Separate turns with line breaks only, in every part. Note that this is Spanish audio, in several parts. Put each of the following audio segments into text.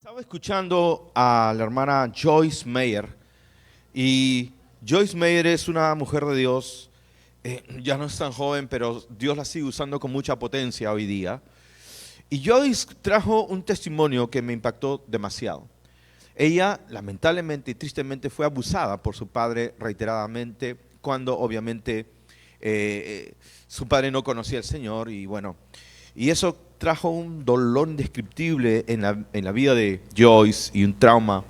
Estaba escuchando a la hermana Joyce Meyer y Joyce Meyer es una mujer de Dios, ya no es tan joven, pero Dios la sigue usando con mucha potencia hoy día. Y Joyce trajo un testimonio que me impactó demasiado. Ella, lamentablemente y tristemente, fue abusada por su padre reiteradamente cuando obviamente su padre no conocía al Señor y eso trajo un dolor indescriptible en la vida de Joyce y un trauma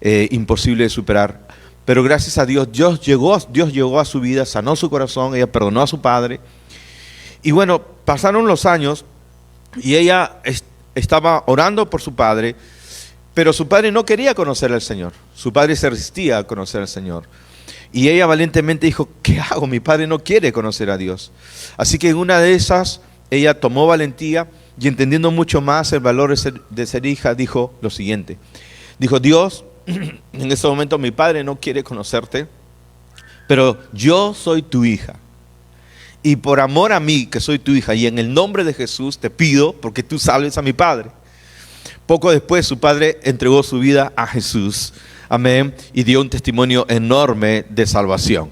imposible de superar. Pero gracias a Dios, Dios llegó a su vida, sanó su corazón, ella perdonó a su padre. Y bueno, pasaron los años y ella estaba orando por su padre, pero su padre no quería conocer al Señor. Su padre se resistía a conocer al Señor. Y ella valientemente dijo, ¿qué hago? Mi padre no quiere conocer a Dios. Así que en una de esas, ella tomó valentía y entendiendo mucho más el valor de ser hija, dijo lo siguiente. Dijo, Dios, en este momento mi padre no quiere conocerte, pero yo soy tu hija. Y por amor a mí, que soy tu hija, y en el nombre de Jesús te pido, porque tú salves a mi padre. Poco después su padre entregó su vida a Jesús, amén, y dio un testimonio enorme de salvación.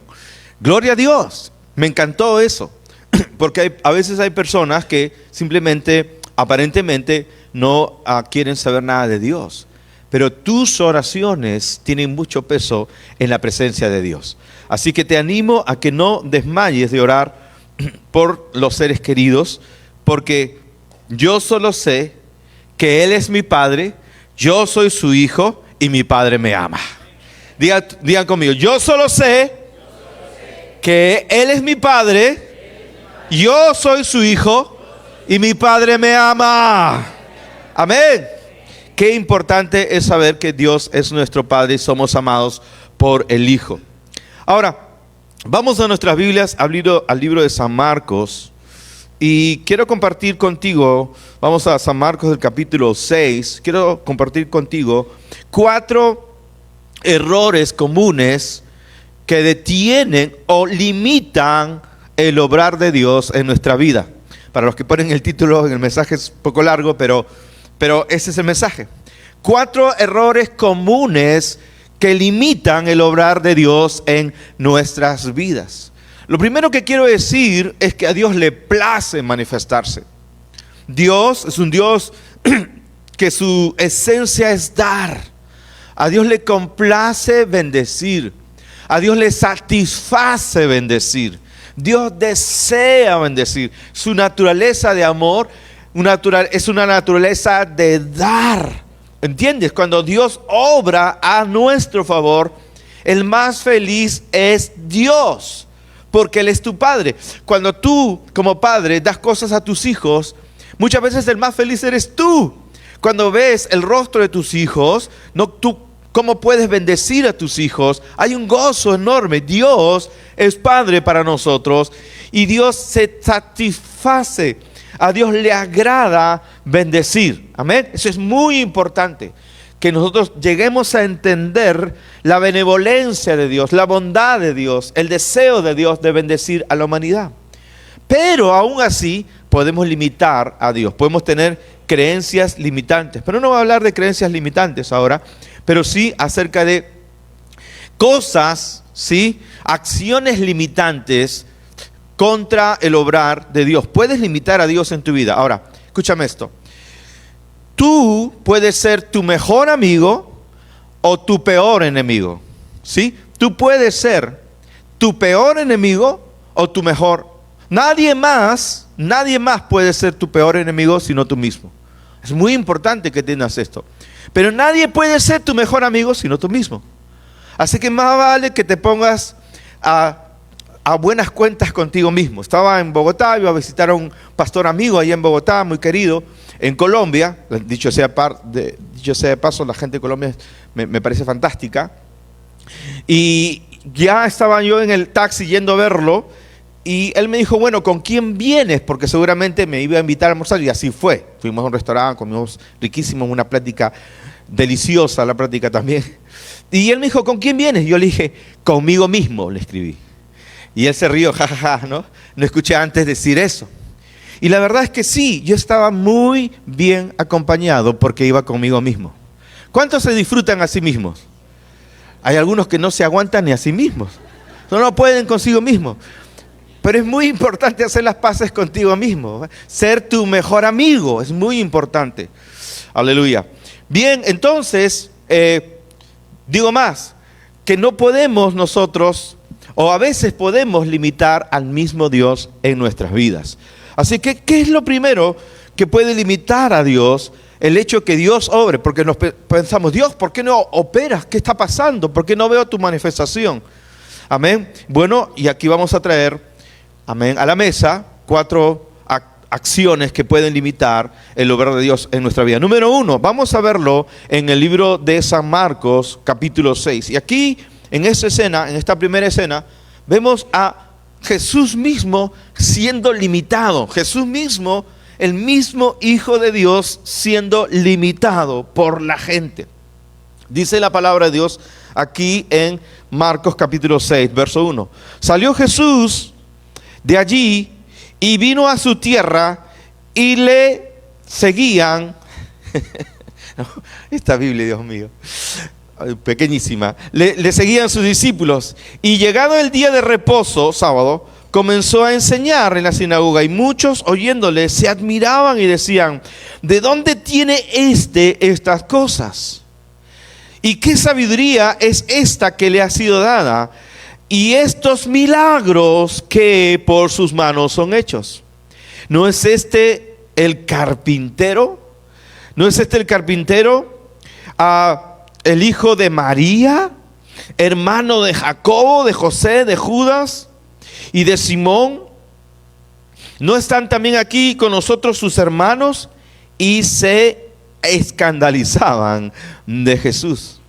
Gloria a Dios, me encantó eso, porque a veces hay personas que simplemente, aparentemente, no quieren saber nada de Dios. Pero tus oraciones tienen mucho peso en la presencia de Dios. Así que te animo a que no desmayes de orar por los seres queridos, porque yo solo sé que Él es mi Padre, yo soy su hijo y mi Padre me ama. Digan conmigo, yo solo sé que Él es mi Padre, yo soy su hijo y mi Padre me ama. Amén. Qué importante es saber que Dios es nuestro Padre y somos amados por el Hijo. Ahora, vamos a nuestras Biblias, al libro de San Marcos. Y quiero compartir contigo, vamos a San Marcos del capítulo 6, quiero compartir contigo 4 errores comunes que detienen o limitan el obrar de Dios en nuestra vida. Para los que ponen el título en el mensaje es un poco largo, pero ese es el mensaje. 4 errores comunes que limitan el obrar de Dios en nuestras vidas. Lo primero que quiero decir es que a Dios le place manifestarse. Dios es un Dios que su esencia es dar. A Dios le complace bendecir. A Dios le satisface bendecir. Dios desea bendecir. Su naturaleza de amor es una naturaleza de dar. ¿Entiendes? Cuando Dios obra a nuestro favor, el más feliz es Dios, porque Él es tu Padre. Cuando tú, como padre, das cosas a tus hijos, muchas veces el más feliz eres tú. Cuando ves el rostro de tus hijos, tú cómo puedes bendecir a tus hijos, hay un gozo enorme. Dios es Padre para nosotros y Dios se satisface. A Dios le agrada bendecir. Amén. Eso es muy importante. Que nosotros lleguemos a entender la benevolencia de Dios, la bondad de Dios, el deseo de Dios de bendecir a la humanidad. Pero aún así podemos limitar a Dios. Podemos tener creencias limitantes. Pero no voy a hablar de creencias limitantes ahora, pero sí acerca de cosas, ¿sí? Acciones limitantes contra el obrar de Dios. Puedes limitar a Dios en tu vida. Ahora, escúchame esto. Tú puedes ser tu mejor amigo o tu peor enemigo. ¿Sí? Tú puedes ser tu peor enemigo o tu mejor. Nadie más puede ser tu peor enemigo sino tú mismo. Es muy importante que entiendas esto. Pero nadie puede ser tu mejor amigo sino tú mismo. Así que más vale que te pongas a buenas cuentas contigo mismo. Estaba en Bogotá, iba a visitar a un pastor amigo allá en Bogotá, muy querido, en Colombia. Dicho sea de paso, la gente de Colombia me parece fantástica. Y ya estaba yo en el taxi yendo a verlo, y él me dijo, bueno, ¿con quién vienes? Porque seguramente me iba a invitar a almorzar, y así fue. Fuimos a un restaurante, comimos riquísimo, una plática deliciosa, la plática también. Y él me dijo, ¿con quién vienes? Y yo le dije, conmigo mismo, le escribí. Y él se rió, jajaja, ¿no? No escuché antes decir eso. Y la verdad es que sí, yo estaba muy bien acompañado porque iba conmigo mismo. ¿Cuántos se disfrutan a sí mismos? Hay algunos que no se aguantan ni a sí mismos. No pueden consigo mismos. Pero es muy importante hacer las paces contigo mismo. Ser tu mejor amigo es muy importante. Aleluya. Bien, entonces, digo más, que no podemos nosotros, o a veces podemos limitar al mismo Dios en nuestras vidas. Así que, ¿qué es lo primero que puede limitar a Dios? El hecho que Dios obre, porque nos pensamos, Dios, ¿por qué no operas? ¿Qué está pasando? ¿Por qué no veo tu manifestación? Amén. Bueno, y aquí vamos a traer, amén, a la mesa 4 acciones que pueden limitar el obrar de Dios en nuestra vida. Número 1, vamos a verlo en el libro de San Marcos, capítulo 6. Y aquí, en esta escena, en esta primera escena, vemos a Jesús mismo siendo limitado. Jesús mismo, el mismo Hijo de Dios, siendo limitado por la gente. Dice la palabra de Dios aquí en Marcos capítulo 6, verso 1. Salió Jesús de allí y vino a su tierra y le seguían. Esta Biblia, Dios mío, pequeñísima. Le seguían sus discípulos. Y llegado el día de reposo, sábado, comenzó a enseñar en la sinagoga, y muchos oyéndole se admiraban y decían: ¿de dónde tiene estas cosas? ¿Y qué sabiduría es esta que le ha sido dada? Y estos milagros que por sus manos son hechos. ¿No es este el carpintero? ¿No es este el carpintero? El hijo de María, hermano de Jacobo, de José, de Judas y de Simón. ¿No están también aquí con nosotros sus hermanos? Y se escandalizaban de Jesús.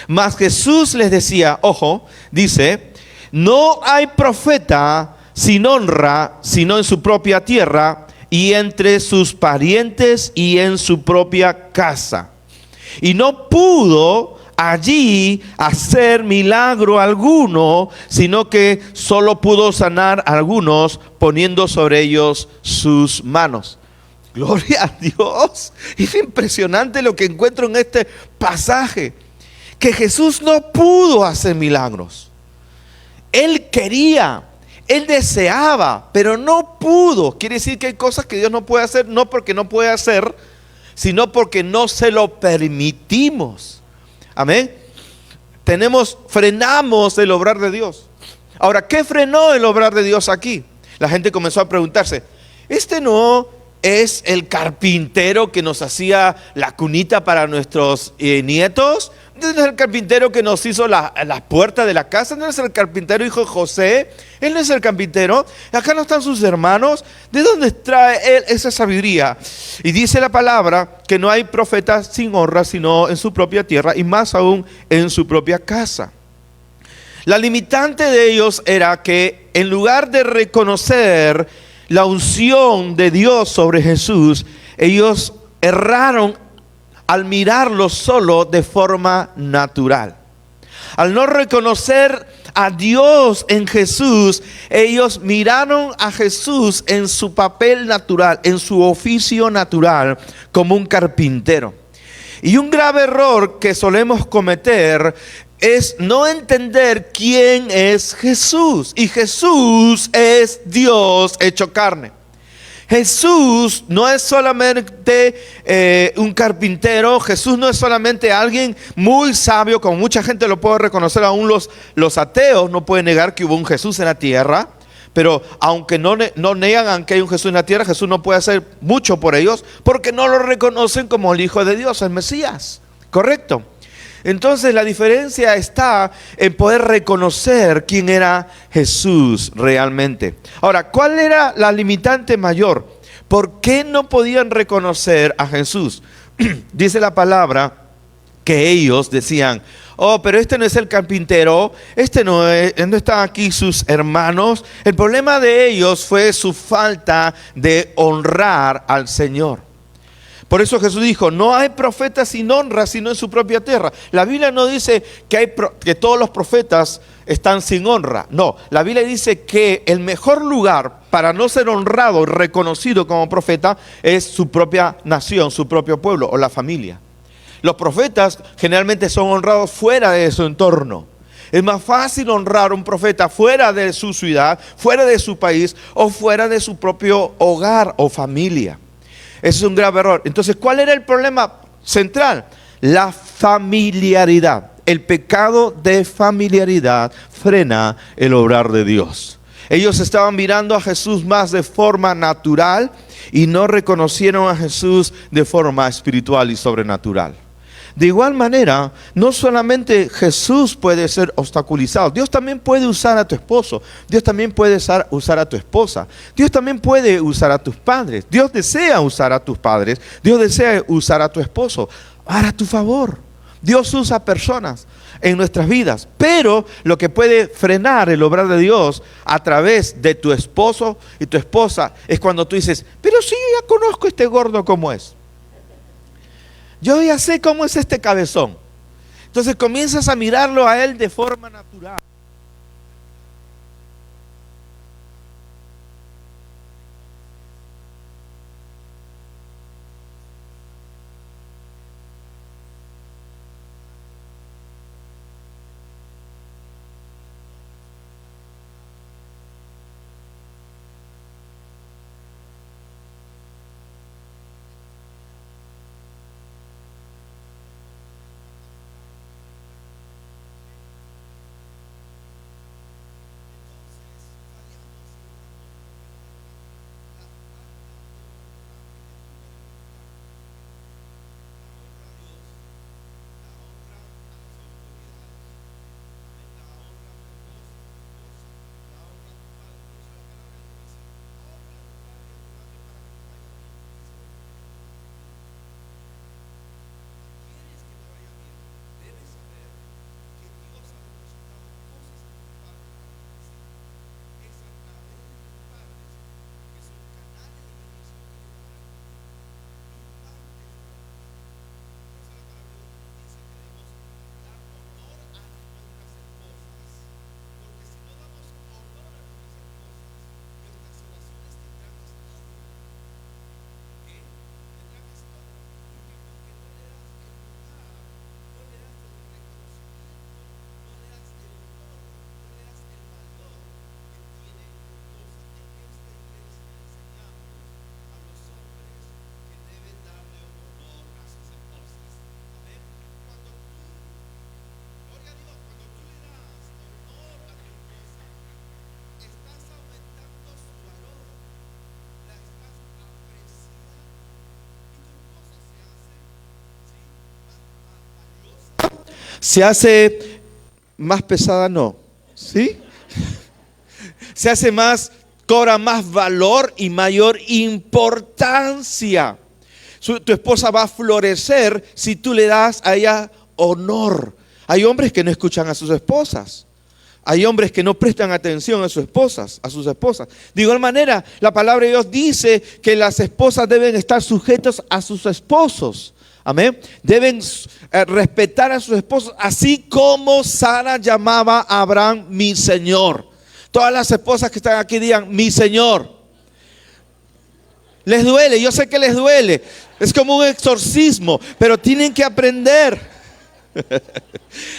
Mas Jesús les decía, ojo, dice: no hay profeta sin honra, sino en su propia tierra y entre sus parientes y en su propia casa. Y no pudo allí hacer milagro alguno, sino que solo pudo sanar a algunos poniendo sobre ellos sus manos. Gloria a Dios. Es impresionante lo que encuentro en este pasaje, que Jesús no pudo hacer milagros. Él quería, él deseaba, pero no pudo. Quiere decir que hay cosas que Dios no puede hacer, no porque no puede hacer, sino porque no se lo permitimos. Amén. Frenamos el obrar de Dios. Ahora, ¿qué frenó el obrar de Dios aquí? La gente comenzó a preguntarse: ¿este no es el carpintero que nos hacía la cunita para nuestros nietos? ¿No es el carpintero que nos hizo las puertas de la casa? ¿No es el carpintero hijo de José? ¿Él no es el carpintero? ¿Acá no están sus hermanos? ¿De dónde trae él esa sabiduría? Y dice la palabra que no hay profeta sin honra, sino en su propia tierra, y más aún en su propia casa. La limitante de ellos era que en lugar de reconocer la unción de Dios sobre Jesús, ellos erraron al mirarlo solo de forma natural. Al no reconocer a Dios en Jesús, ellos miraron a Jesús en su papel natural, en su oficio natural, como un carpintero. Y un grave error que solemos cometer es no entender quién es Jesús. Y Jesús es Dios hecho carne. Jesús no es solamente un carpintero. Jesús no es solamente alguien muy sabio, como mucha gente lo puede reconocer. Aún los ateos no pueden negar que hubo un Jesús en la tierra. Pero aunque no niegan que hay un Jesús en la tierra, Jesús no puede hacer mucho por ellos, porque no lo reconocen como el Hijo de Dios, el Mesías. ¿Correcto? Entonces la diferencia está en poder reconocer quién era Jesús realmente. Ahora, ¿cuál era la limitante mayor? ¿Por qué no podían reconocer a Jesús? Dice la palabra que ellos decían: oh, pero este no es el carpintero, no están aquí sus hermanos. El problema de ellos fue su falta de honrar al Señor. Por eso Jesús dijo: no hay profeta sin honra, sino en su propia tierra. La Biblia no dice que todos los profetas están sin honra. No, la Biblia dice que el mejor lugar para no ser honrado y reconocido como profeta es su propia nación, su propio pueblo o la familia. Los profetas generalmente son honrados fuera de su entorno. Es más fácil honrar a un profeta fuera de su ciudad, fuera de su país o fuera de su propio hogar o familia. Ese es un grave error. Entonces, ¿cuál era el problema central? La familiaridad. El pecado de familiaridad frena el obrar de Dios. Ellos estaban mirando a Jesús más de forma natural y no reconocieron a Jesús de forma espiritual y sobrenatural. De igual manera, no solamente Jesús puede ser obstaculizado, Dios también puede usar a tu esposo, Dios también puede usar a tu esposa, Dios también puede usar a tus padres, Dios desea usar a tus padres, Dios desea usar a tu esposo, para tu favor. Dios usa personas en nuestras vidas, pero lo que puede frenar el obrar de Dios a través de tu esposo y tu esposa es cuando tú dices, pero sí, yo ya conozco este gordo cómo es. Yo ya sé cómo es este cabezón. Entonces comienzas a mirarlo a él de forma natural. Se hace más pesada, no, ¿sí? Se hace más, cobra más valor y mayor importancia. Tu esposa va a florecer si tú le das a ella honor. Hay hombres que no escuchan a sus esposas. Hay hombres que no prestan atención a sus esposas, De igual manera, la palabra de Dios dice que las esposas deben estar sujetas a sus esposos. Amén. Deben respetar a sus esposos, así como Sara llamaba a Abraham mi Señor. Todas las esposas que están aquí digan mi Señor. Les duele, yo sé que les duele. Es como un exorcismo, pero tienen que aprender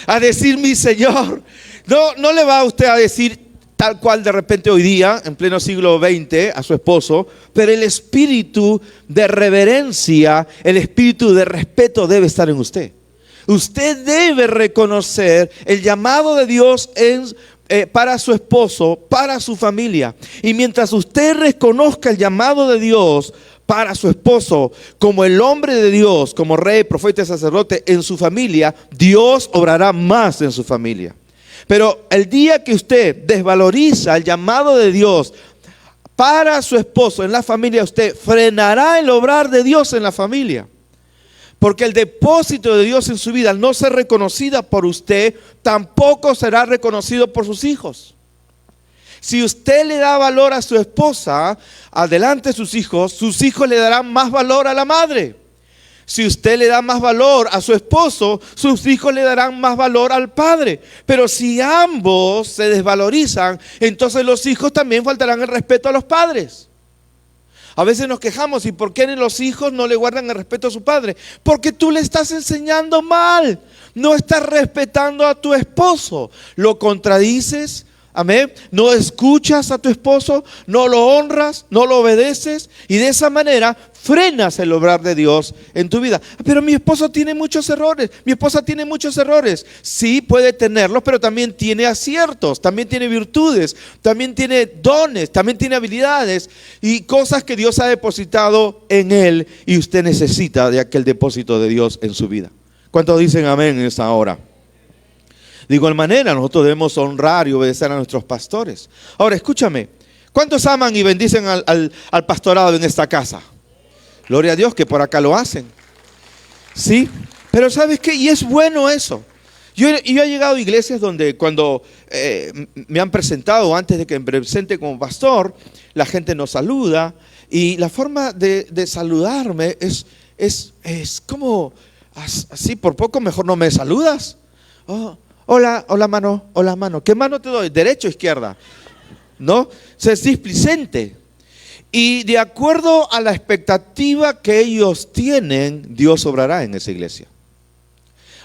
a decir mi Señor. No le va a usted a decir tal cual de repente hoy día, en pleno siglo XX, a su esposo, pero el espíritu de reverencia, el espíritu de respeto debe estar en usted. Usted debe reconocer el llamado de Dios para su esposo, para su familia. Y mientras usted reconozca el llamado de Dios para su esposo, como el hombre de Dios, como rey, profeta y sacerdote en su familia, Dios obrará más en su familia. Pero el día que usted desvaloriza el llamado de Dios para su esposo en la familia, usted frenará el obrar de Dios en la familia. Porque el depósito de Dios en su vida, al no ser reconocida por usted, tampoco será reconocido por sus hijos. Si usted le da valor a su esposa, adelante sus hijos le darán más valor a la madre. Si usted le da más valor a su esposo, sus hijos le darán más valor al padre. Pero si ambos se desvalorizan, entonces los hijos también faltarán el respeto a los padres. A veces nos quejamos, ¿y por qué los hijos no le guardan el respeto a su padre? Porque tú le estás enseñando mal. No estás respetando a tu esposo. Lo contradices. Amén. No escuchas a tu esposo, no lo honras, no lo obedeces y de esa manera frenas el obrar de Dios en tu vida. Pero mi esposo tiene muchos errores, mi esposa tiene muchos errores. Sí, puede tenerlos, pero también tiene aciertos, también tiene virtudes, también tiene dones, también tiene habilidades y cosas que Dios ha depositado en él y usted necesita de aquel depósito de Dios en su vida. ¿Cuántos dicen amén en esta hora? De igual manera, nosotros debemos honrar y obedecer a nuestros pastores. Ahora, escúchame, ¿cuántos aman y bendicen al pastorado en esta casa? Gloria a Dios que por acá lo hacen. Sí, pero ¿sabes qué? Y es bueno eso. Yo he llegado a iglesias donde cuando me han presentado, antes de que me presente como pastor, la gente nos saluda y la forma de saludarme es como así, por poco mejor no me saludas. Oh, hola, hola mano. ¿Qué mano te doy? ¿Derecha o izquierda? ¿No? O sea, es displicente. Y de acuerdo a la expectativa que ellos tienen, Dios obrará en esa iglesia.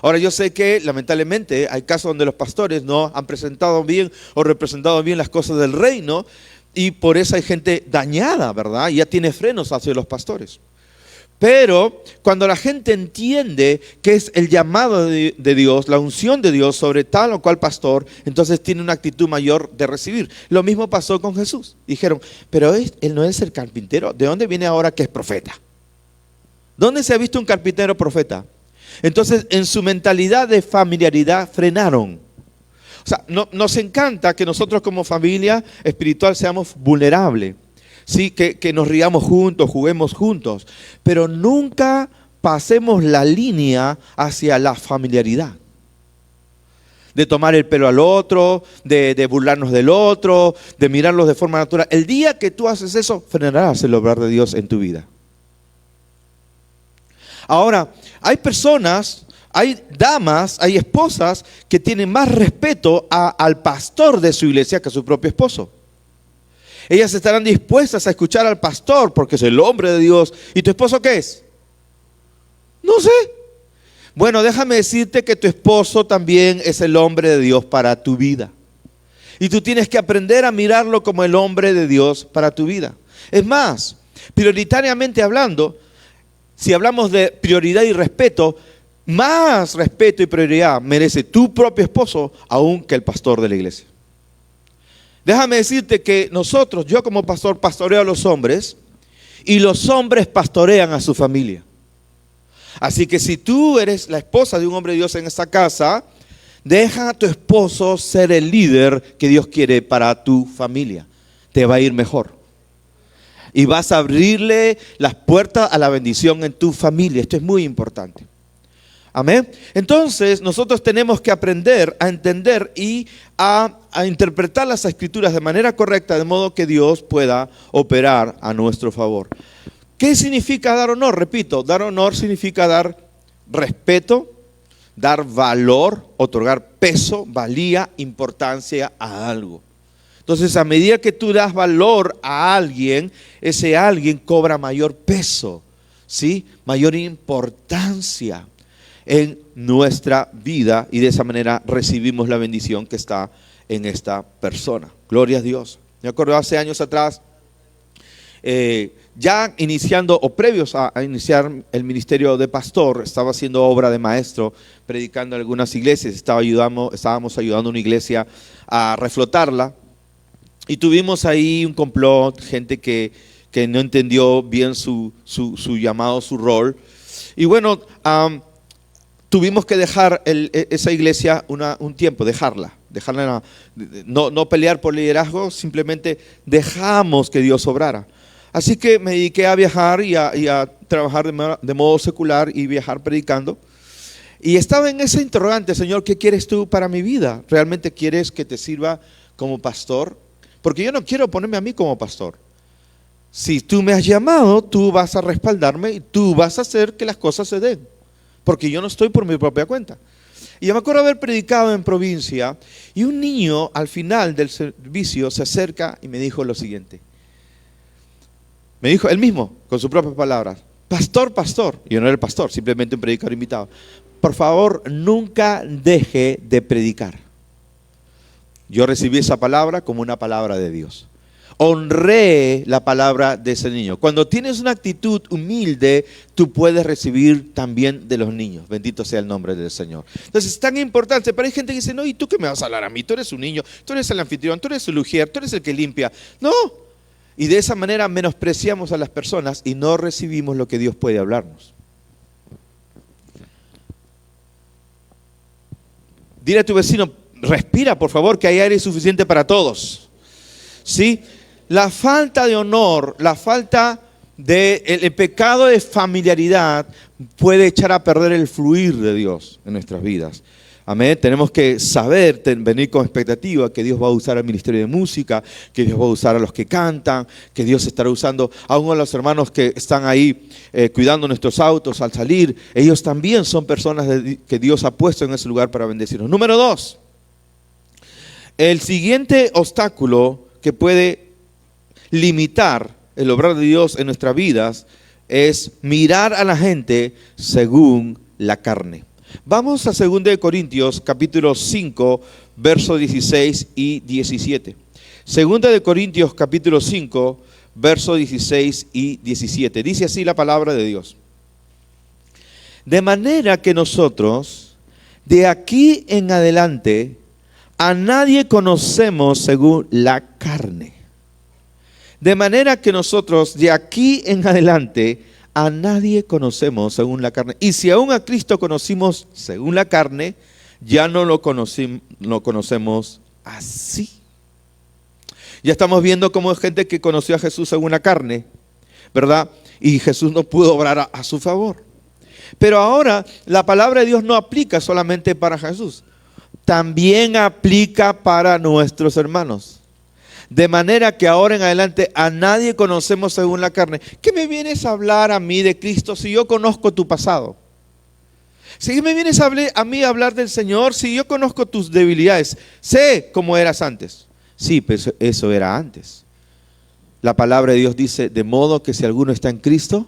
Ahora yo sé que lamentablemente hay casos donde los pastores no han presentado bien o representado bien las cosas del reino y por eso hay gente dañada, ¿verdad? Y ya tiene frenos hacia los pastores. Pero cuando la gente entiende que es el llamado de Dios, la unción de Dios sobre tal o cual pastor, entonces tiene una actitud mayor de recibir. Lo mismo pasó con Jesús. Dijeron, pero él no es el carpintero. ¿De dónde viene ahora que es profeta? ¿Dónde se ha visto un carpintero profeta? Entonces en su mentalidad de familiaridad frenaron. O sea, nos encanta que nosotros como familia espiritual seamos vulnerables. Sí, que nos riamos juntos, juguemos juntos, pero nunca pasemos la línea hacia la familiaridad. De tomar el pelo al otro, de burlarnos del otro, de mirarlos de forma natural. El día que tú haces eso, frenarás el obrar de Dios en tu vida. Ahora, hay personas, hay damas, hay esposas que tienen más respeto al pastor de su iglesia que a su propio esposo. Ellas estarán dispuestas a escuchar al pastor porque es el hombre de Dios. ¿Y tu esposo qué es? No sé. Bueno, déjame decirte que tu esposo también es el hombre de Dios para tu vida. Y tú tienes que aprender a mirarlo como el hombre de Dios para tu vida. Es más, prioritariamente hablando, si hablamos de prioridad y respeto, más respeto y prioridad merece tu propio esposo aún que el pastor de la iglesia. Déjame decirte que nosotros, yo como pastor, pastoreo a los hombres y los hombres pastorean a su familia. Así que si tú eres la esposa de un hombre de Dios en esta casa, deja a tu esposo ser el líder que Dios quiere para tu familia. Te va a ir mejor. Y vas a abrirle las puertas a la bendición en tu familia. Esto es muy importante. Amén. Entonces nosotros tenemos que aprender a entender y a interpretar las escrituras de manera correcta, de modo que Dios pueda operar a nuestro favor. ¿Qué significa dar honor? Repito, dar honor significa dar respeto, dar valor, otorgar peso, valía, importancia a algo. Entonces, a medida que tú das valor a alguien, ese alguien cobra mayor peso, ¿sí? Mayor importancia en nuestra vida y de esa manera recibimos la bendición que está en esta persona. Gloria a Dios. Me acuerdo hace años atrás, ya iniciando o previos a iniciar el ministerio de pastor, estaba haciendo obra de maestro, predicando en algunas iglesias, estábamos ayudando a una iglesia a reflotarla y tuvimos ahí un complot, gente que no entendió bien su llamado, su rol. Y bueno, tuvimos que dejar esa iglesia un tiempo, dejarla, no pelear por liderazgo, simplemente dejamos que Dios obrara. Así que me dediqué a viajar y a trabajar de modo secular y viajar predicando. Y estaba en ese interrogante, Señor, ¿qué quieres tú para mi vida? ¿Realmente quieres que te sirva como pastor? Porque yo no quiero ponerme a mí como pastor. Si tú me has llamado, tú vas a respaldarme y tú vas a hacer que las cosas se den. Porque yo no estoy por mi propia cuenta. Y yo me acuerdo haber predicado en provincia y un niño al final del servicio se acerca y me dijo lo siguiente. Me dijo él mismo, con sus propias palabras, pastor, pastor. Yo no era el pastor, simplemente un predicador invitado. Por favor, nunca deje de predicar. Yo recibí esa palabra como una palabra de Dios. Honré la palabra de ese niño. Cuando tienes una actitud humilde, tú puedes recibir también de los niños. Bendito sea el nombre del Señor. Entonces es tan importante, pero hay gente que dice, no, ¿y tú qué me vas a hablar a mí? Tú eres un niño, tú eres el anfitrión, tú eres el ujier, tú eres el que limpia. No. Y de esa manera menospreciamos a las personas y no recibimos lo que Dios puede hablarnos. Dile a tu vecino, respira por favor, que hay aire suficiente para todos. ¿Sí? La falta de honor, la falta de el pecado de familiaridad puede echar a perder el fluir de Dios en nuestras vidas. Amén. Tenemos que saber, venir con expectativa que Dios va a usar al ministerio de música, que Dios va a usar a los que cantan, que Dios estará usando a uno de los hermanos que están ahí cuidando nuestros autos al salir. Ellos también son personas que Dios ha puesto en ese lugar para bendecirnos. Número 2, el siguiente obstáculo que puede limitar el obrar de Dios en nuestras vidas es mirar a la gente según la carne. Vamos a 2 de Corintios capítulo 5, versos 16 y 17. 2 de Corintios capítulo 5, versos 16 y 17. Dice así la palabra de Dios. De manera que nosotros, de aquí en adelante, a nadie conocemos según la carne. De manera que nosotros, de aquí en adelante, a nadie conocemos según la carne. Y si aún a Cristo conocimos según la carne, ya no lo conocemos así. Ya estamos viendo cómo hay gente que conoció a Jesús según la carne, ¿verdad? Y Jesús no pudo obrar a su favor. Pero ahora la palabra de Dios no aplica solamente para Jesús. También aplica para nuestros hermanos. De manera que ahora en adelante a nadie conocemos según la carne. ¿Qué me vienes a hablar a mí de Cristo si yo conozco tu pasado? ¿Si me vienes a mí a hablar del Señor si yo conozco tus debilidades? Sé cómo eras antes. Sí, pero eso era antes. La palabra de Dios dice, de modo que si alguno está en Cristo,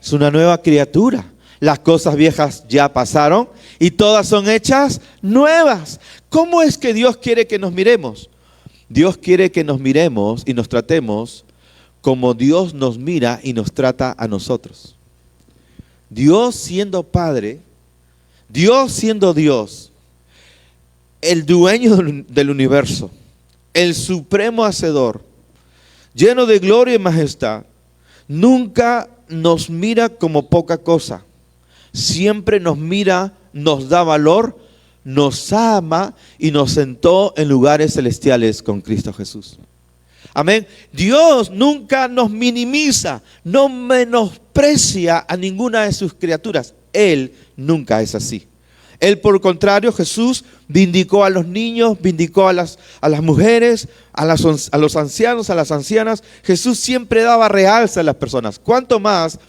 es una nueva criatura. Las cosas viejas ya pasaron y todas son hechas nuevas. ¿Cómo es que Dios quiere que nos miremos? Dios quiere que nos miremos y nos tratemos como Dios nos mira y nos trata a nosotros. Dios siendo Padre, Dios siendo Dios, el dueño del universo, el supremo hacedor, lleno de gloria y majestad, nunca nos mira como poca cosa. Siempre nos mira, nos da valor, nos ama y nos sentó en lugares celestiales con Cristo Jesús. Amén. Dios nunca nos minimiza, no menosprecia a ninguna de sus criaturas. Él nunca es así. Él, por el contrario, Jesús vindicó a los niños, vindicó a las mujeres, a los ancianos, a las ancianas. Jesús siempre daba realce a las personas. ¿Cuánto más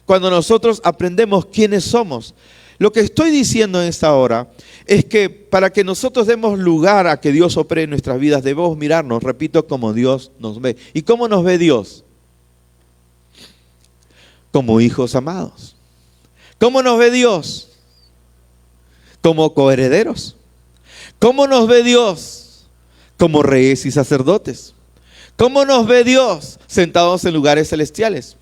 cuando nosotros aprendemos quiénes somos? Lo que estoy diciendo en esta hora es que para que nosotros demos lugar a que Dios opere en nuestras vidas, debemos mirarnos, repito, como Dios nos ve. ¿Y cómo nos ve Dios? Como hijos amados. ¿Cómo nos ve Dios? Como coherederos. ¿Cómo nos ve Dios? Como reyes y sacerdotes. ¿Cómo nos ve Dios? Sentados en lugares celestiales.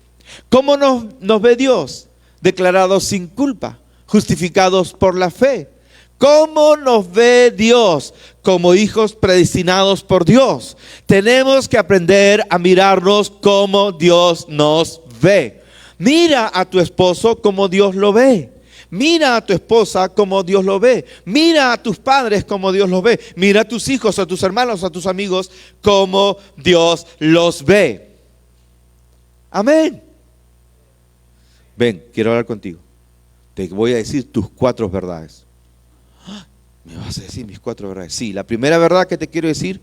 ¿Cómo nos ve Dios? Declarados sin culpa, justificados por la fe. ¿Cómo nos ve Dios? Como hijos predestinados por Dios. Tenemos que aprender a mirarnos como Dios nos ve. Mira a tu esposo como Dios lo ve. Mira a tu esposa como Dios lo ve. Mira a tus padres como Dios los ve. Mira a tus hijos, a tus hermanos, a tus amigos como Dios los ve. Amén. Ven, quiero hablar contigo. Te voy a decir tus 4 verdades. ¿Me vas a decir mis 4 verdades? Sí, la primera verdad que te quiero decir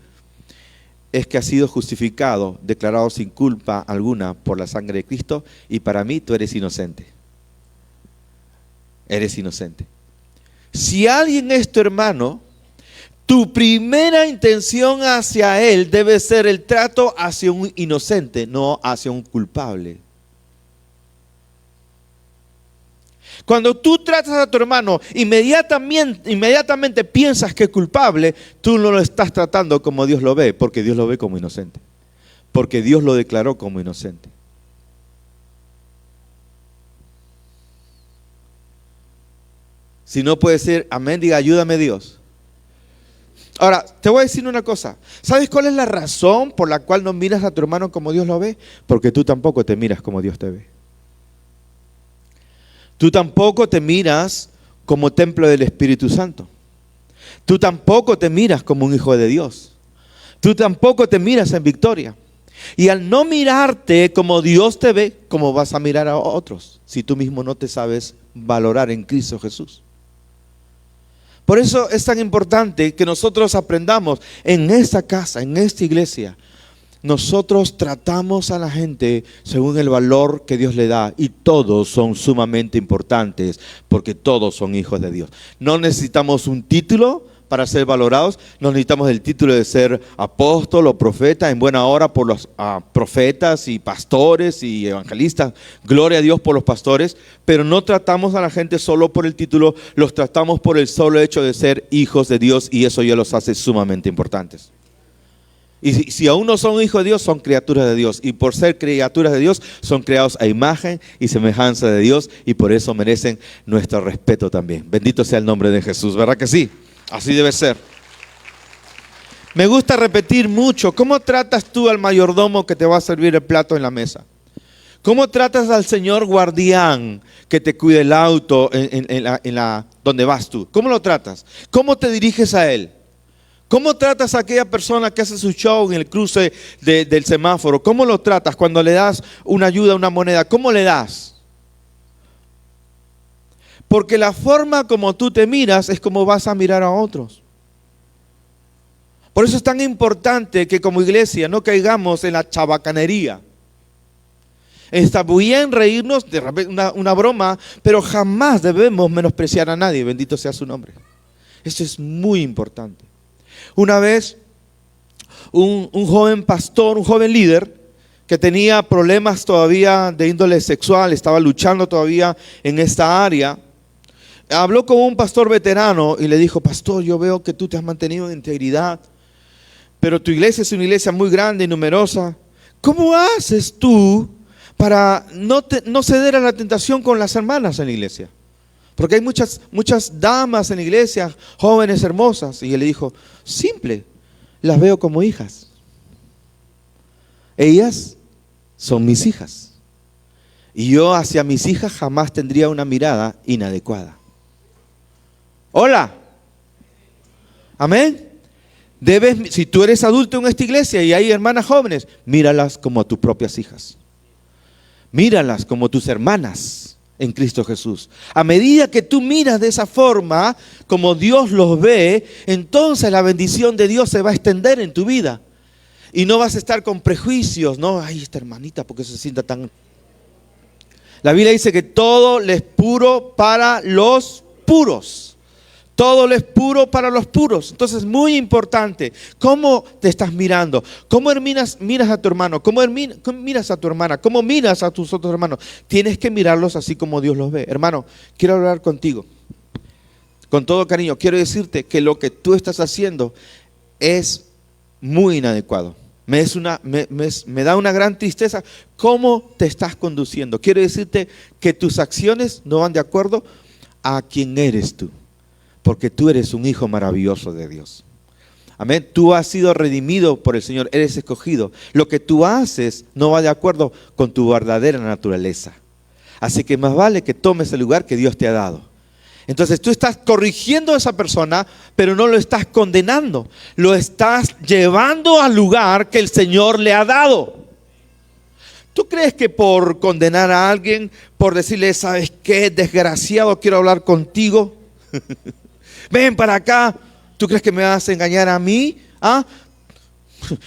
es que has sido justificado, declarado sin culpa alguna por la sangre de Cristo, y para mí tú eres inocente. Eres inocente. Si alguien es tu hermano, tu primera intención hacia él debe ser el trato hacia un inocente, no hacia un culpable. Cuando tú tratas a tu hermano, inmediatamente piensas que es culpable, tú no lo estás tratando como Dios lo ve, porque Dios lo ve como inocente. Porque Dios lo declaró como inocente. Si no puede ser amén, diga ayúdame Dios. Ahora, te voy a decir una cosa. ¿Sabes cuál es la razón por la cual no miras a tu hermano como Dios lo ve? Porque tú tampoco te miras como Dios te ve. Tú tampoco te miras como templo del Espíritu Santo. Tú tampoco te miras como un hijo de Dios. Tú tampoco te miras en victoria. Y al no mirarte como Dios te ve, ¿cómo vas a mirar a otros si tú mismo no te sabes valorar en Cristo Jesús? Por eso es tan importante que nosotros aprendamos en esta casa, en esta iglesia. Nosotros tratamos a la gente según el valor que Dios le da y todos son sumamente importantes porque todos son hijos de Dios. No necesitamos un título para ser valorados, no necesitamos el título de ser apóstol o profeta, en buena hora por los profetas y pastores y evangelistas, gloria a Dios por los pastores, pero no tratamos a la gente solo por el título, los tratamos por el solo hecho de ser hijos de Dios y eso ya los hace sumamente importantes. Y si aún no son hijos de Dios, son criaturas de Dios. Y por ser criaturas de Dios, son creados a imagen y semejanza de Dios. Y por eso merecen nuestro respeto también. Bendito sea el nombre de Jesús, ¿verdad que sí? Así debe ser. Me gusta repetir mucho. ¿Cómo tratas tú al mayordomo que te va a servir el plato en la mesa? ¿Cómo tratas al señor guardián que te cuida el auto donde vas tú? ¿Cómo lo tratas? ¿Cómo te diriges a él? ¿Cómo tratas a aquella persona que hace su show en el cruce del semáforo? ¿Cómo lo tratas cuando le das una ayuda, una moneda? ¿Cómo le das? Porque la forma como tú te miras es como vas a mirar a otros. Por eso es tan importante que como iglesia no caigamos en la chabacanería. Está bien reírnos de una broma, pero jamás debemos menospreciar a nadie. Bendito sea su nombre. Esto es muy importante. Una vez, un joven pastor, un joven líder, que tenía problemas todavía de índole sexual, estaba luchando todavía en esta área, habló con un pastor veterano y le dijo: pastor, yo veo que tú te has mantenido en integridad, pero tu iglesia es una iglesia muy grande y numerosa. ¿Cómo haces tú para no ceder a la tentación con las hermanas en la iglesia? Porque hay muchas damas en la iglesia, jóvenes hermosas. Y él le dijo: simple, las veo como hijas. Ellas son mis hijas. Y yo hacia mis hijas jamás tendría una mirada inadecuada. Hola. Amén. Si tú eres adulto en esta iglesia y hay hermanas jóvenes, míralas como a tus propias hijas. Míralas como tus hermanas en Cristo Jesús. A medida que tú miras de esa forma, como Dios los ve, entonces la bendición de Dios se va a extender en tu vida. Y no vas a estar con prejuicios, ¿no? Ay, esta hermanita, ¿por qué se sienta tan...? La Biblia dice que todo le es puro para los puros. Todo le es puro para los puros. Entonces, muy importante, ¿cómo te estás mirando? ¿Cómo miras a tu hermano? ¿Cómo miras a tu hermana? ¿Cómo miras a tus otros hermanos? Tienes que mirarlos así como Dios los ve. Hermano, quiero hablar contigo. Con todo cariño, quiero decirte que lo que tú estás haciendo es muy inadecuado. Me da una gran tristeza cómo te estás conduciendo. Quiero decirte que tus acciones no van de acuerdo a quién eres tú. Porque tú eres un hijo maravilloso de Dios. Amén. Tú has sido redimido por el Señor, eres escogido. Lo que tú haces no va de acuerdo con tu verdadera naturaleza. Así que más vale que tomes el lugar que Dios te ha dado. Entonces tú estás corrigiendo a esa persona, pero no lo estás condenando. Lo estás llevando al lugar que el Señor le ha dado. ¿Tú crees que por condenar a alguien, por decirle, ¿sabes qué? Desgraciado, quiero hablar contigo. Ven para acá. ¿Tú crees que me vas a engañar a mí? ¿Ah?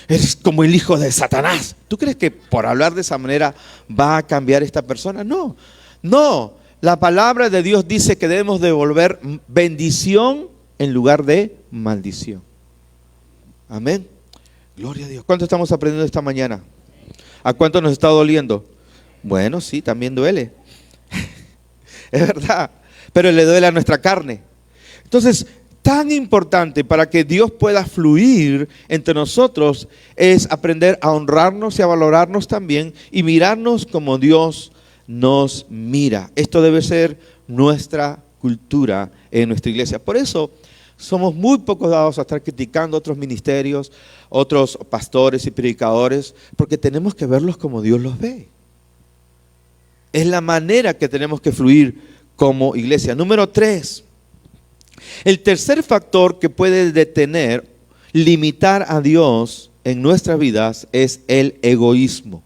Eres como el hijo de Satanás. ¿Tú crees que por hablar de esa manera va a cambiar esta persona? No, no. La palabra de Dios dice que debemos devolver bendición en lugar de maldición. Amén. Gloria a Dios. ¿Cuánto estamos aprendiendo esta mañana? ¿A cuánto nos está doliendo? Bueno, sí, también duele. Es verdad. Pero le duele a nuestra carne. Entonces, tan importante para que Dios pueda fluir entre nosotros es aprender a honrarnos y a valorarnos también y mirarnos como Dios nos mira. Esto debe ser nuestra cultura en nuestra iglesia. Por eso somos muy poco dados a estar criticando otros ministerios, otros pastores y predicadores, porque tenemos que verlos como Dios los ve. Es la manera que tenemos que fluir como iglesia. Número 3. El tercer factor que puede detener, limitar a Dios en nuestras vidas es el egoísmo.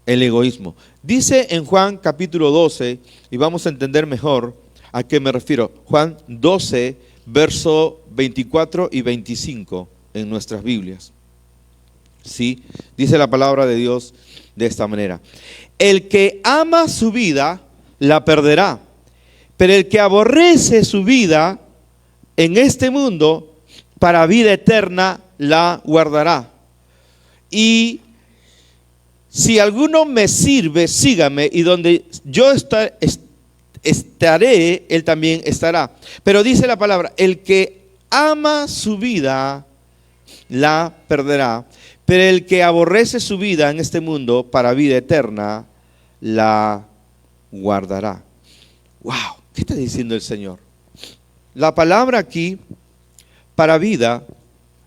El egoísmo. Dice en Juan capítulo 12, y vamos a entender mejor a qué me refiero. Juan 12, verso 24 y 25 en nuestras Biblias. Sí, dice la palabra de Dios de esta manera. El que ama su vida, la perderá. Pero el que aborrece su vida en este mundo, para vida eterna la guardará. Y si alguno me sirve, sígame, y donde yo estaré, él también estará. Pero dice la palabra, el que ama su vida, la perderá. Pero el que aborrece su vida en este mundo, para vida eterna, la guardará. ¡Wow! ¿Qué está diciendo el Señor? La palabra aquí, para vida,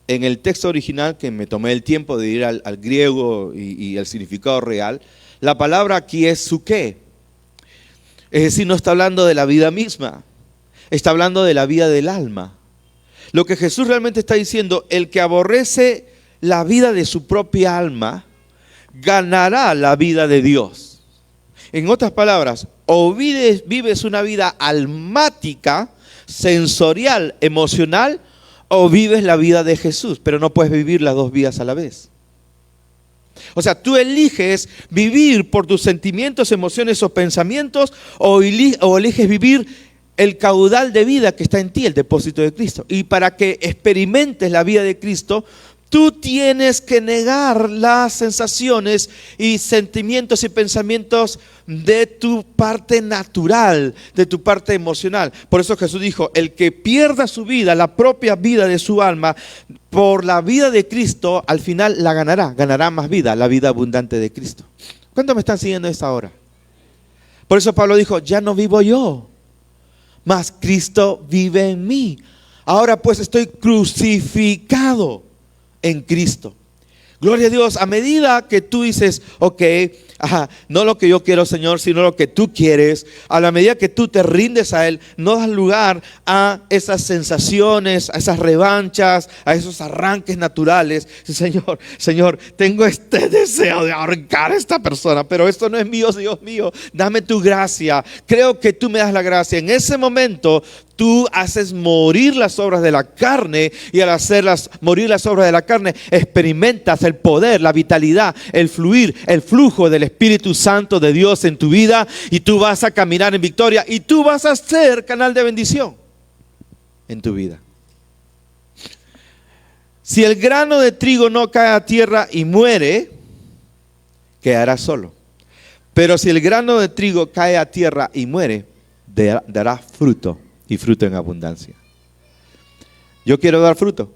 en el texto original, que me tomé el tiempo de ir al griego y al significado real, la palabra aquí es suké. Es decir, no está hablando de la vida misma, está hablando de la vida del alma. Lo que Jesús realmente está diciendo, el que aborrece la vida de su propia alma, ganará la vida de Dios. En otras palabras, o vives una vida almática, sensorial, emocional, o vives la vida de Jesús, pero no puedes vivir las dos vidas a la vez. O sea, tú eliges vivir por tus sentimientos, emociones o pensamientos, o eliges vivir el caudal de vida que está en ti, el depósito de Cristo. Y para que experimentes la vida de Cristo, tú tienes que negar las sensaciones y sentimientos y pensamientos de tu parte natural, de tu parte emocional. Por eso Jesús dijo, el que pierda su vida, la propia vida de su alma, por la vida de Cristo, al final la ganará más vida, la vida abundante de Cristo. ¿Cuántos me están siguiendo a esta hora? Por eso Pablo dijo, ya no vivo yo, mas Cristo vive en mí. Ahora pues estoy crucificado en Cristo. Gloria a Dios. A medida que tú dices, ok, no lo que yo quiero, Señor, sino lo que tú quieres, a la medida que tú te rindes a Él, no das lugar a esas sensaciones, a esas revanchas, a esos arranques naturales. Señor, tengo este deseo de ahorcar a esta persona, pero esto no es mío, Dios mío, dame tu gracia. Creo que tú me das la gracia. En ese momento tú haces morir las obras de la carne, y al hacerlas morir las obras de la carne, experimentas el poder, la vitalidad, el fluir, el flujo del Espíritu Santo de Dios en tu vida, y tú vas a caminar en victoria, y tú vas a ser canal de bendición en tu vida. Si el grano de trigo no cae a tierra y muere, quedará solo. Pero si el grano de trigo cae a tierra y muere, dará fruto, y fruto en abundancia. Yo quiero dar fruto.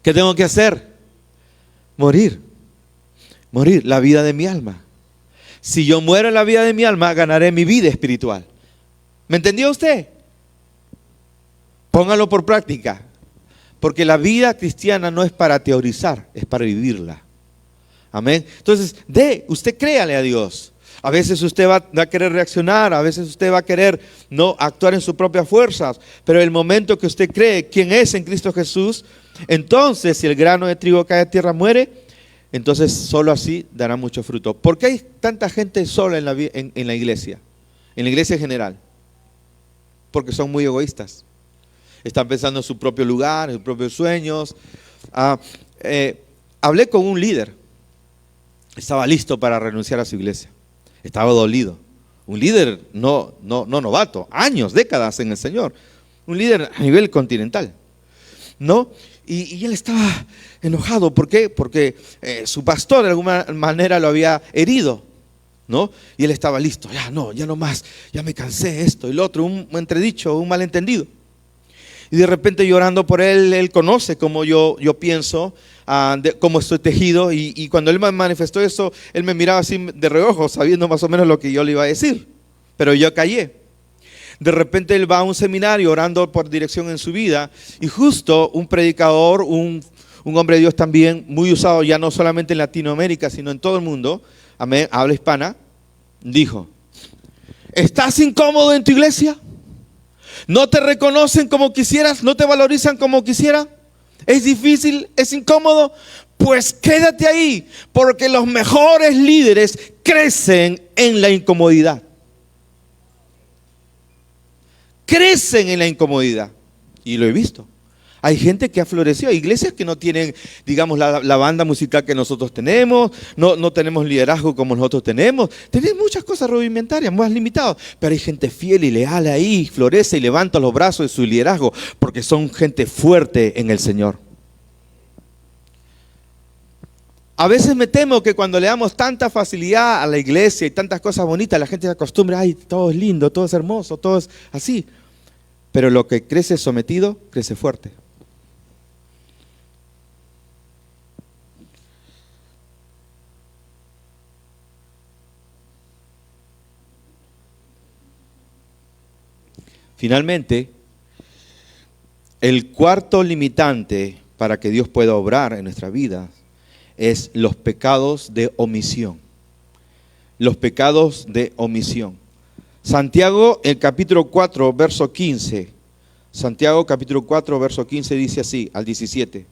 ¿Qué tengo que hacer? Morir la vida de mi alma. Si yo muero en la vida de mi alma, ganaré mi vida espiritual. ¿Me entendió usted? Póngalo por práctica. Porque la vida cristiana no es para teorizar, es para vivirla. Amén. Entonces, usted créale a Dios. A veces usted va a querer reaccionar, a veces usted va a querer no actuar en sus propias fuerzas, pero el momento que usted cree quién es en Cristo Jesús, entonces si el grano de trigo cae a tierra, muere, entonces solo así dará mucho fruto. ¿Por qué hay tanta gente sola en la iglesia? En la iglesia en general. Porque son muy egoístas. Están pensando en su propio lugar, en sus propios sueños. Hablé con un líder. Estaba listo para renunciar a su iglesia. Estaba dolido. Un líder no novato, años, décadas en el Señor. Un líder a nivel continental. ¿no? Y él estaba enojado. ¿Por qué? Porque su pastor de alguna manera lo había herido, ¿no? Y él estaba listo. Ya no más. Ya me cansé de esto y lo otro. Un entredicho, un malentendido. Y de repente llorando por él conoce cómo yo pienso, cómo estoy tejido. Y cuando él me manifestó eso, él me miraba así de reojo, sabiendo más o menos lo que yo le iba a decir. Pero yo callé. De repente él va a un seminario orando por dirección en su vida. Y justo un predicador, un hombre de Dios también, muy usado ya no solamente en Latinoamérica, sino en todo el mundo, amén, habla hispana, dijo: ¿estás incómodo en tu iglesia? ¿No te reconocen como quisieras? ¿No te valorizan como quisiera? ¿Es difícil? ¿Es incómodo? Pues quédate ahí, porque los mejores líderes crecen en la incomodidad. Crecen en la incomodidad. Y lo he visto. Hay gente que ha florecido, hay iglesias que no tienen, digamos, la banda musical que nosotros tenemos, no tenemos liderazgo como nosotros tenemos muchas cosas rudimentarias, más limitadas, pero hay gente fiel y leal ahí, florece y levanta los brazos de su liderazgo, porque son gente fuerte en el Señor. A veces me temo que cuando le damos tanta facilidad a la iglesia y tantas cosas bonitas, la gente se acostumbra, ay, todo es lindo, todo es hermoso, todo es así. Pero lo que crece sometido, crece fuerte. Finalmente, el cuarto limitante para que Dios pueda obrar en nuestra vida es los pecados de omisión. Los pecados de omisión. Santiago, el capítulo 4, verso 15. Santiago, capítulo 4, verso 15 dice así, al 17.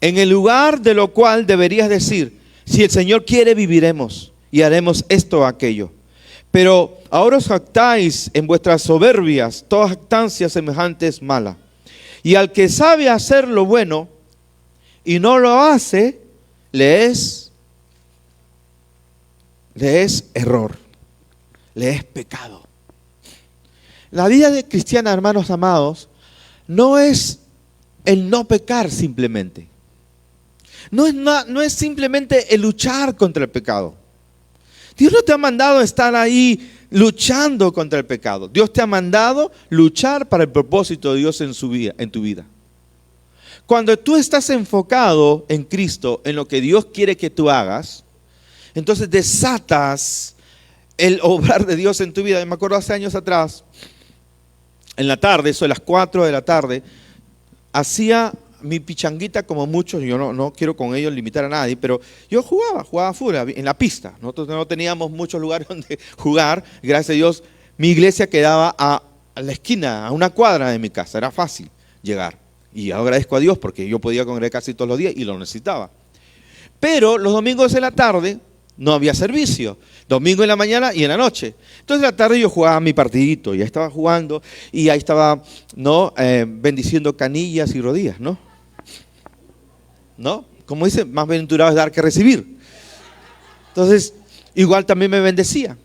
En el lugar de lo cual deberías decir, si el Señor quiere, viviremos y haremos esto o aquello. Pero ahora os jactáis en vuestras soberbias, toda jactancia semejante es mala. Y al que sabe hacer lo bueno y no lo hace, le es error, le es pecado. La vida de cristiana, hermanos amados, no es el no pecar simplemente. No es simplemente el luchar contra el pecado. Dios no te ha mandado estar ahí luchando contra el pecado. Dios te ha mandado luchar para el propósito de Dios en tu vida. Cuando tú estás enfocado en Cristo, en lo que Dios quiere que tú hagas, entonces desatas el obrar de Dios en tu vida. Me acuerdo hace años atrás, en la tarde, eso de las 4 de la tarde, hacía mi pichanguita como muchos. Yo no quiero con ellos limitar a nadie, pero yo jugaba fuera, en la pista. Nosotros no teníamos muchos lugares donde jugar. Gracias a Dios, mi iglesia quedaba a la esquina, a una cuadra de mi casa. Era fácil llegar. Y agradezco a Dios porque yo podía congregar casi todos los días y lo necesitaba. Pero los domingos en la tarde no había servicio. Domingo en la mañana y en la noche. Entonces en la tarde yo jugaba mi partidito. Ya estaba jugando y ahí estaba bendiciendo canillas y rodillas, ¿no? Como dice, más bienaventurado es dar que recibir. Entonces, igual también me bendecía.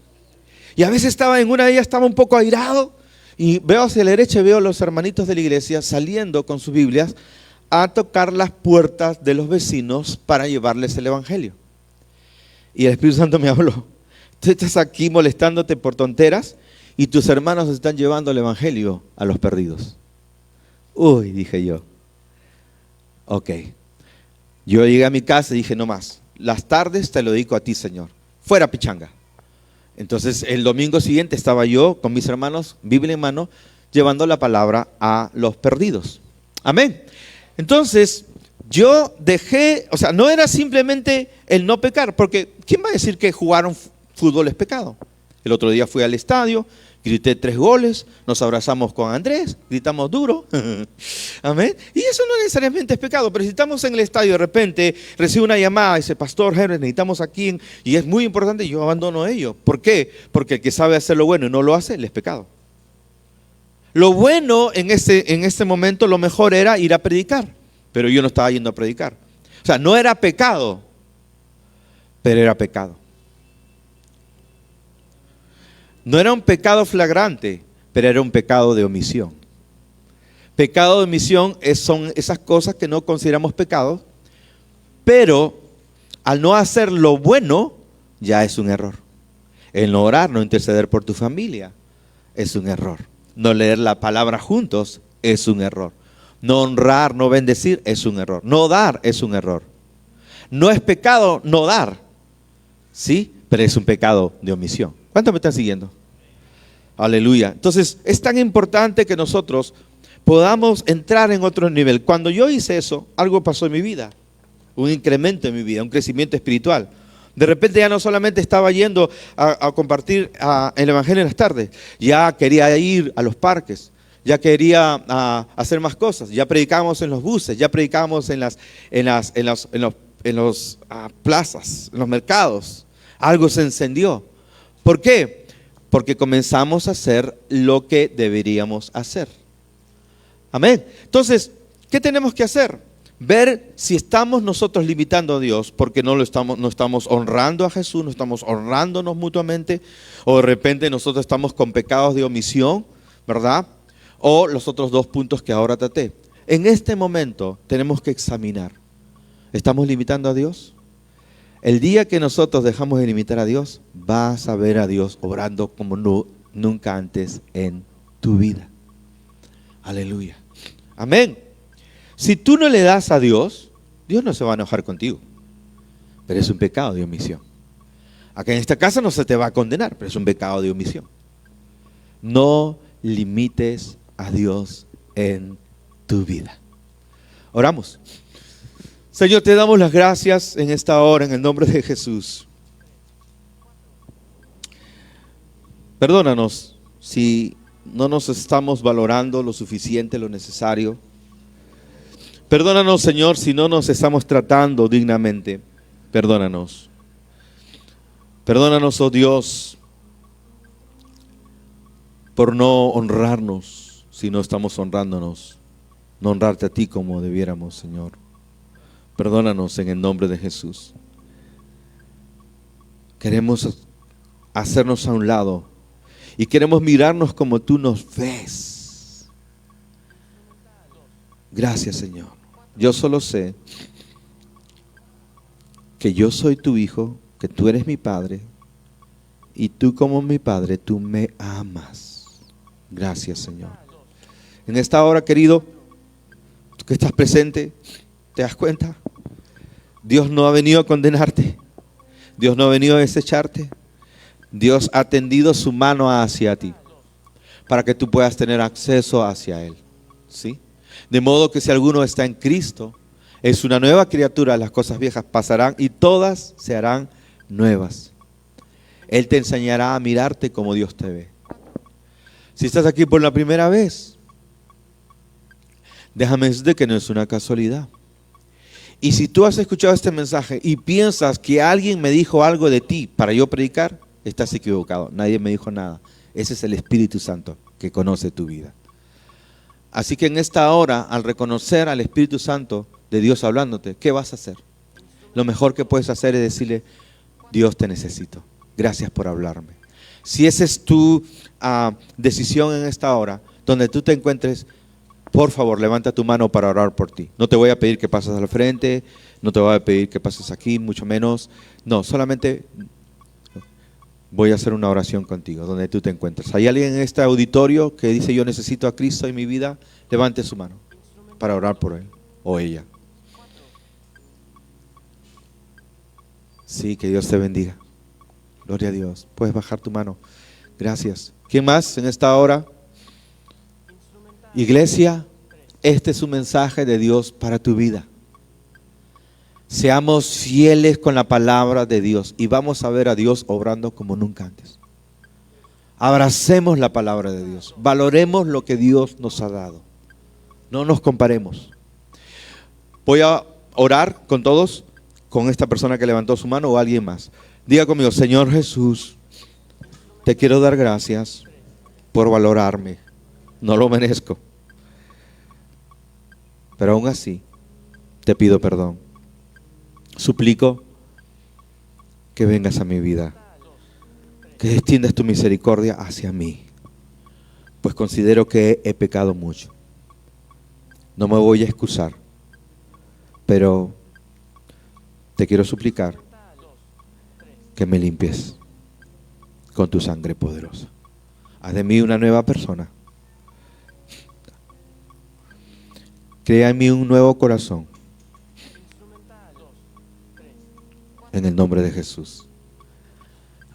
Y a veces estaba en una de ellas, estaba un poco airado. Y veo hacia la derecha y veo a los hermanitos de la iglesia saliendo con sus Biblias a tocar las puertas de los vecinos para llevarles el evangelio. Y el Espíritu Santo me habló: tú estás aquí molestándote por tonteras y tus hermanos están llevando el evangelio a los perdidos. Uy, dije yo. Ok. Yo llegué a mi casa y dije: no más. Las tardes te lo dedico a ti, Señor. Fuera pichanga. Entonces el domingo siguiente estaba yo con mis hermanos, Biblia en mano, llevando la palabra a los perdidos. Amén. Entonces yo dejé, no era simplemente el no pecar, porque ¿quién va a decir que jugar fútbol es pecado? El otro día fui al estadio, grité 3 goles, nos abrazamos con Andrés, gritamos duro. Amén. Y eso no necesariamente es pecado, pero si estamos en el estadio de repente, recibo una llamada, dice: pastor Henry, necesitamos aquí, y es muy importante, y yo abandono ello. ¿Por qué? Porque el que sabe hacer lo bueno y no lo hace, le es pecado. Lo bueno en este momento, lo mejor era ir a predicar, pero yo no estaba yendo a predicar. No era pecado, pero era pecado. No era un pecado flagrante, pero era un pecado de omisión. Pecado de omisión son esas cosas que no consideramos pecados, pero al no hacer lo bueno, ya es un error. El no orar, no interceder por tu familia, es un error. No leer la palabra juntos, es un error. No honrar, no bendecir, es un error. No dar, es un error. No es pecado no dar, ¿sí? Pero es un pecado de omisión. ¿Cuántos me están siguiendo? Aleluya. Entonces, es tan importante que nosotros podamos entrar en otro nivel. Cuando yo hice eso, algo pasó en mi vida. Un incremento en mi vida, un crecimiento espiritual. De repente ya no solamente estaba yendo a compartir el Evangelio en las tardes, ya quería ir a los parques, ya quería hacer más cosas, ya predicábamos en los buses, ya predicábamos en las plazas, en los mercados. Algo se encendió. ¿Por qué? Porque comenzamos a hacer lo que deberíamos hacer. Amén. Entonces, ¿qué tenemos que hacer? Ver si estamos nosotros limitando a Dios porque no estamos honrando a Jesús, no estamos honrándonos mutuamente, o de repente nosotros estamos con pecados de omisión, ¿verdad? O los otros dos puntos que ahora traté. En este momento tenemos que examinar. ¿Estamos limitando a Dios? El día que nosotros dejamos de limitar a Dios, vas a ver a Dios obrando como nunca antes en tu vida. Aleluya. Amén. Si tú no le das a Dios, Dios no se va a enojar contigo. Pero es un pecado de omisión. Acá en esta casa no se te va a condenar, pero es un pecado de omisión. No limites a Dios en tu vida. Oramos. Señor, te damos las gracias en esta hora, en el nombre de Jesús. Perdónanos si no nos estamos valorando lo suficiente, lo necesario. Perdónanos, Señor, si no nos estamos tratando dignamente. Perdónanos. Perdónanos, oh Dios, por no honrarnos si no estamos honrándonos. No honrarte a ti como debiéramos, Señor. Perdónanos en el nombre de Jesús. Queremos hacernos a un lado y queremos mirarnos como tú nos ves. Gracias, Señor. Yo solo sé que yo soy tu hijo, que tú eres mi padre y tú como mi padre, tú me amas. Gracias, Señor. En esta hora, querido, tú que estás presente, ¿te das cuenta? Dios no ha venido a condenarte. Dios no ha venido a desecharte. Dios ha tendido su mano hacia ti para que tú puedas tener acceso hacia Él. ¿Sí? De modo que si alguno está en Cristo, es una nueva criatura, las cosas viejas pasarán y todas se harán nuevas. Él te enseñará a mirarte como Dios te ve. Si estás aquí por la primera vez, déjame decirte que no es una casualidad. Y si tú has escuchado este mensaje y piensas que alguien me dijo algo de ti para yo predicar, estás equivocado. Nadie me dijo nada. Ese es el Espíritu Santo que conoce tu vida. Así que en esta hora, al reconocer al Espíritu Santo de Dios hablándote, ¿qué vas a hacer? Lo mejor que puedes hacer es decirle, Dios, te necesito. Gracias por hablarme. Si esa es tu decisión en esta hora, donde tú te encuentres, por favor, levanta tu mano para orar por ti. No te voy a pedir que pases al frente, no te voy a pedir que pases aquí, mucho menos. No, solamente voy a hacer una oración contigo, donde tú te encuentres. ¿Hay alguien en este auditorio que dice, yo necesito a Cristo en mi vida? Levante su mano para orar por él o ella. Sí, que Dios te bendiga. Gloria a Dios. Puedes bajar tu mano. Gracias. ¿Quién más en esta hora? Iglesia, este es un mensaje de Dios para tu vida. Seamos fieles con la palabra de Dios y vamos a ver a Dios obrando como nunca antes. Abracemos la palabra de Dios. Valoremos lo que Dios nos ha dado. No nos comparemos. Voy a orar con todos, con esta persona que levantó su mano o alguien más. Diga conmigo, Señor Jesús, te quiero dar gracias por valorarme. No lo merezco. Pero aún así, te pido perdón. Suplico que vengas a mi vida, que extiendas tu misericordia hacia mí, pues considero que he pecado mucho. No me voy a excusar, pero te quiero suplicar que me limpies con tu sangre poderosa. Haz de mí una nueva persona. Crea en mí un nuevo corazón. En el nombre de Jesús.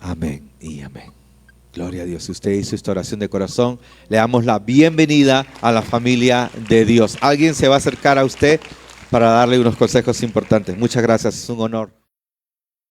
Amén y amén. Gloria a Dios. Si usted hizo esta oración de corazón, le damos la bienvenida a la familia de Dios. Alguien se va a acercar a usted para darle unos consejos importantes. Muchas gracias, es un honor.